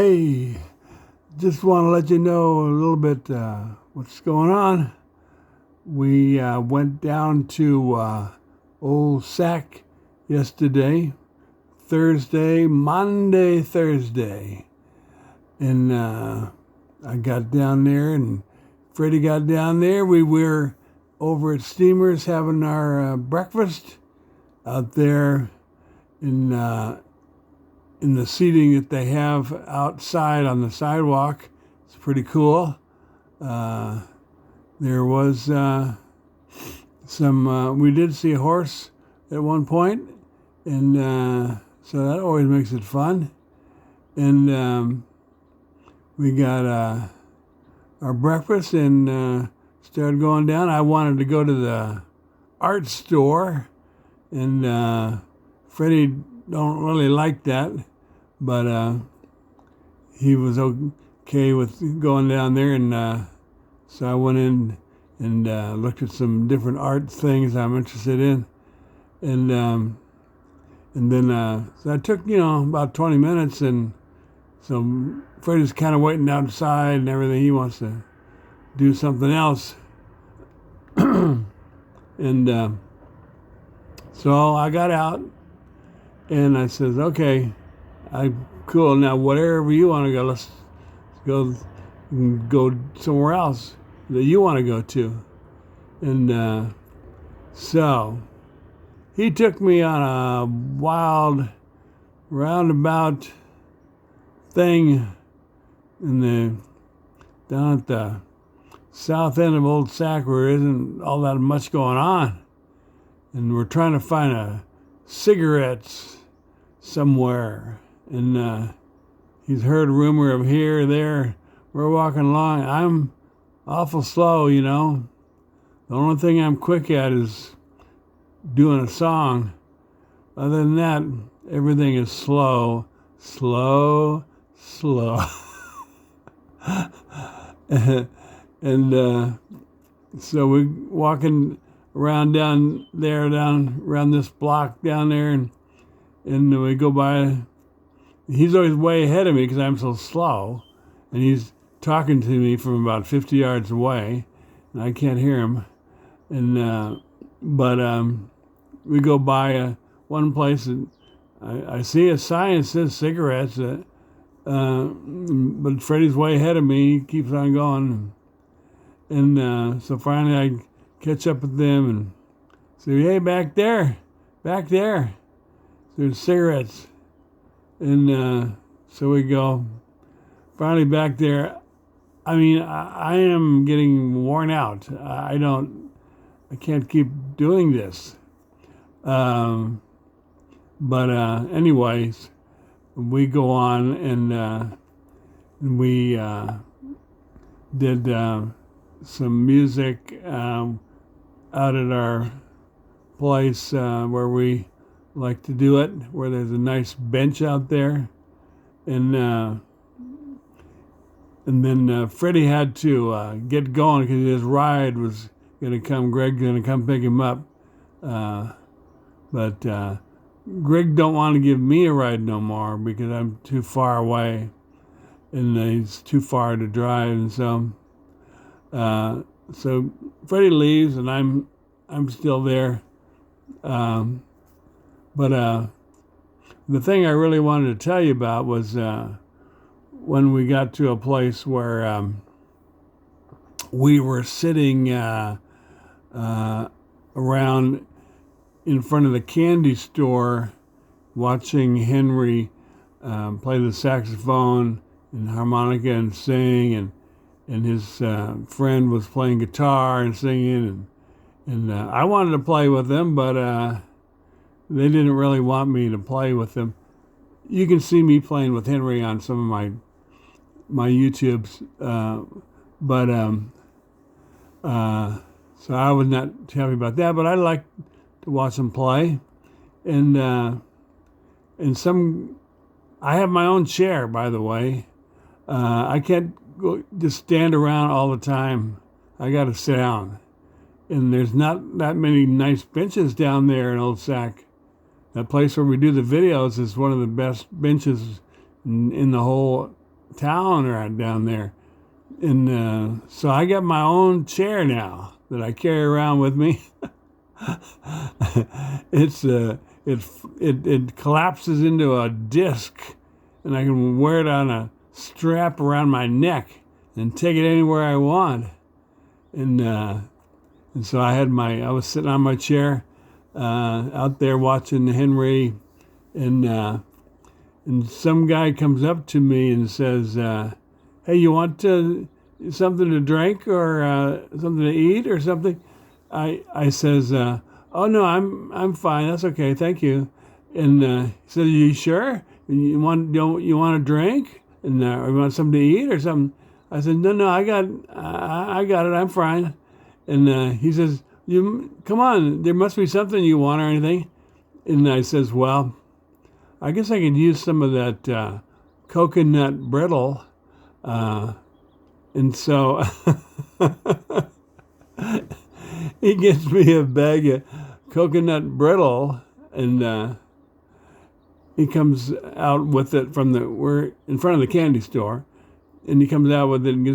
Hey, just want to let you know a little bit what's going on. We went down to Old Sac yesterday, Monday, Thursday. And I got down there and Freddie got down there. We were over at Steamers having our breakfast out there in the seating that they have outside on the sidewalk. It's pretty cool. There was we did see a horse at one point, and so that always makes it fun. And we got our breakfast and started going down. I wanted to go to the art store, and Freddie don't really like that, but he was okay with going down there, and so I went in and looked at some different art things I'm interested in, and then so I took about 20 minutes, and so Freddie's kind of waiting outside and everything. He wants to do something else, and so I got out. And I says, okay, cool. Now, whatever you want to go, let's go somewhere else that you want to go to. And so he took me on a wild roundabout thing down at the south end of Old Sac, where there isn't all that much going on. And we're trying to find cigarettes somewhere, and he's heard rumor of here or there. We're walking along. I'm awful slow, The only thing I'm quick at is doing a song. Other than that, everything is slow. And so we're walking around this block down there, and we go by. He's always way ahead of me because I'm so slow, and he's talking to me from about 50 yards away, and I can't hear him. And but we go by one place, and I see a sign that says cigarettes, but Freddie's way ahead of me. He keeps on going, and so finally I catch up with them and say, "Hey, back there. There's cigarettes." And so we go. Finally back there. I mean, I am getting worn out. I can't keep doing this. But anyways, we go on, and we did some music out at our place where we like to do it, where there's a nice bench out there, and then Freddie had to get going because his ride was gonna come. Greg's gonna come pick him up, but Greg don't want to give me a ride no more because I'm too far away, and he's too far to drive, and so Freddie leaves, and I'm still there. But the thing I really wanted to tell you about was when we got to a place where we were sitting around in front of the candy store watching Henry play the saxophone and harmonica and sing, and his friend was playing guitar and singing, and I wanted to play with them, but they didn't really want me to play with them. You can see me playing with Henry on some of my YouTubes, but so I was not happy about that. But I like to watch them play, and I have my own chair, by the way. I can't just stand around all the time. I got to sit down, and there's not that many nice benches down there in Old Sac. That place where we do the videos is one of the best benches in the whole town right down there. And so I got my own chair now that I carry around with me. It collapses into a disc, and I can wear it on a strap around my neck and take it anywhere I want. And so I was sitting on my chair out there watching Henry, and some guy comes up to me and says, "Hey, you want something to drink or something to eat or something?" I says, "Oh no, I'm fine. That's okay, thank you." And he said, "Are you sure? You want a drink? And or you want something to eat or something?" I said, "No, I got it. I'm fine." And he says, "You come on. There must be something you want or anything." And I says, "Well, I guess I could use some of that coconut brittle." And so he gives me a bag of coconut brittle, and he comes out with it we're in front of the candy store, and he comes out with it and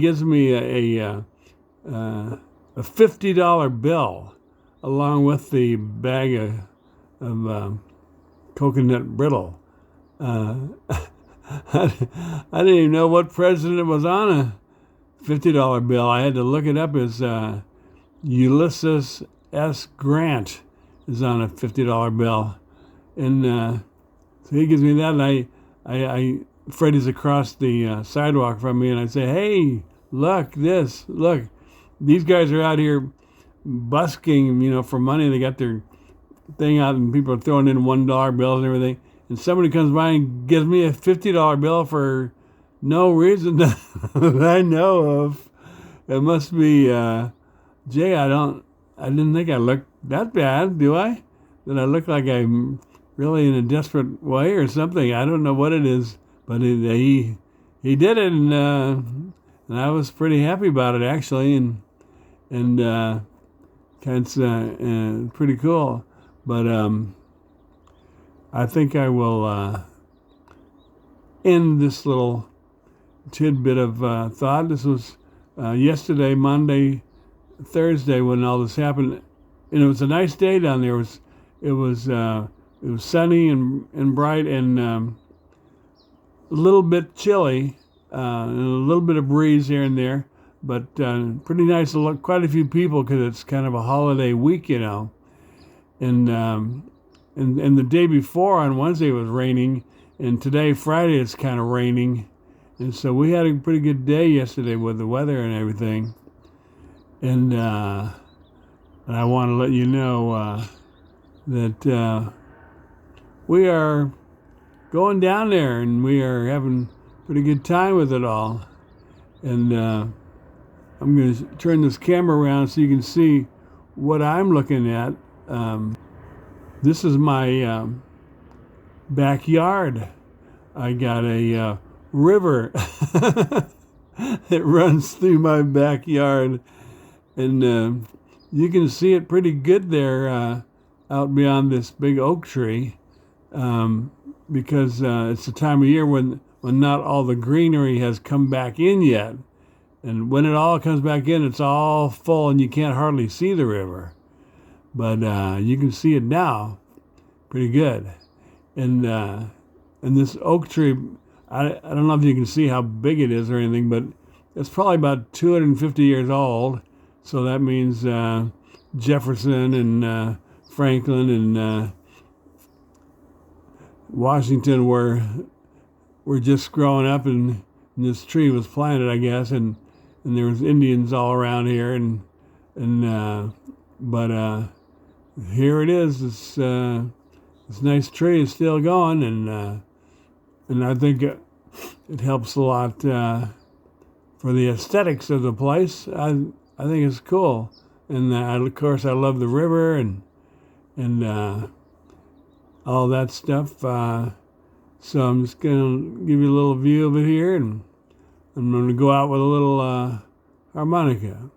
gives me a $50 bill along with the bag of coconut brittle. I didn't even know what president was on a $50 bill. I had to look it up as Ulysses S. Grant is on a $50 bill. And so he gives me that, and Freddie's across the sidewalk from me, and I say, "Hey, look, these guys are out here busking, for money. They got their thing out, and people are throwing in $1 bills and everything. And somebody comes by and gives me a $50 bill for no reason that I know of. It must be, Jay, I didn't think I looked that bad, do I? That I look like I'm really in a desperate way or something. I don't know what it is, but he did it, and I was pretty happy about it, actually, and it's pretty cool. But I think I will end this little tidbit of thought. This was yesterday, Monday, Thursday, when all this happened, and it was a nice day down there. It was sunny and bright, and a little bit chilly, and a little bit of breeze here and there, but pretty nice to look. Quite a few people because it's kind of a holiday week, and the day before on Wednesday it was raining, and today Friday it's kind of raining, and so we had a pretty good day yesterday with the weather and everything, and I want to let you know that we are going down there, and we are having a pretty good time with it all, and I'm going to turn this camera around so you can see what I'm looking at. This is my backyard. I got a river that runs through my backyard, and you can see it pretty good there out beyond this big oak tree, because it's the time of year when not all the greenery has come back in yet. And when it all comes back in, it's all full and you can't hardly see the river. But you can see it now pretty good. And this oak tree, I don't know if you can see how big it is or anything, but it's probably about 250 years old. So that means Jefferson and Franklin and Washington were just growing up, and this tree was planted, I guess, and there was Indians all around here, but here it is. This nice tree is still going, and I think it helps a lot for the aesthetics of the place. I think it's cool, and of course I love the river and all that stuff. So I'm just gonna give you a little view of it here, and I'm gonna go out with a little harmonica.